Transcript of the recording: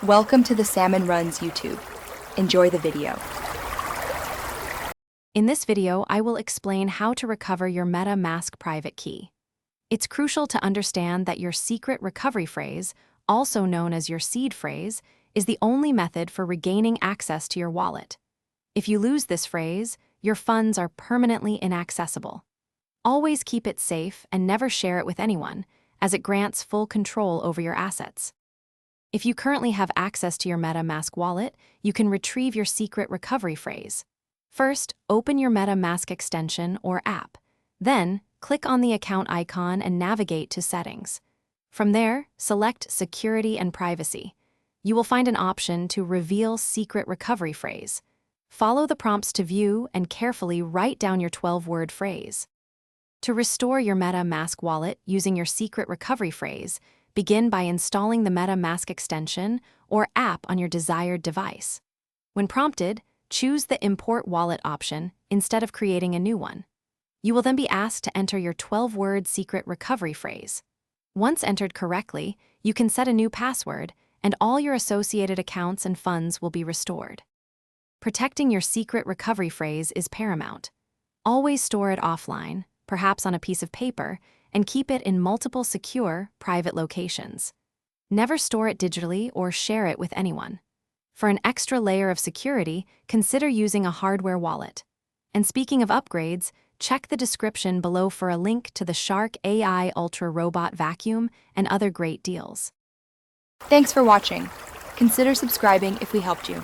Welcome to the Salmon Runs YouTube. Enjoy the video. In this video, I will explain how to recover your Metamask private key. It's crucial to understand that your secret recovery phrase, also known as your seed phrase, is the only method for regaining access to your wallet. If you lose this phrase, your funds are permanently inaccessible. Always keep it safe and never share it with anyone, as it grants full control over your assets. If you currently have access to your Metamask wallet, you can retrieve your secret recovery phrase. First, open your Metamask extension or app. Then, click on the account icon and navigate to Settings. From there, select Security and Privacy. You will find an option to reveal secret recovery phrase. Follow the prompts to view and carefully write down your 12-word phrase. To restore your Metamask wallet using your secret recovery phrase, begin by installing the Metamask extension or app on your desired device. When prompted, choose the Import Wallet option instead of creating a new one. You will then be asked to enter your 12-word secret recovery phrase. Once entered correctly, you can set a new password, and all your associated accounts and funds will be restored. Protecting your secret recovery phrase is paramount. Always store it offline, perhaps on a piece of paper, and keep it in multiple secure, private locations. Never store it digitally or share it with anyone. For an extra layer of security, consider using a hardware wallet. And speaking of upgrades, check the description below for a link to the Shark AI Ultra Robot Vacuum and other great deals. Thanks for watching. Consider subscribing if we helped you.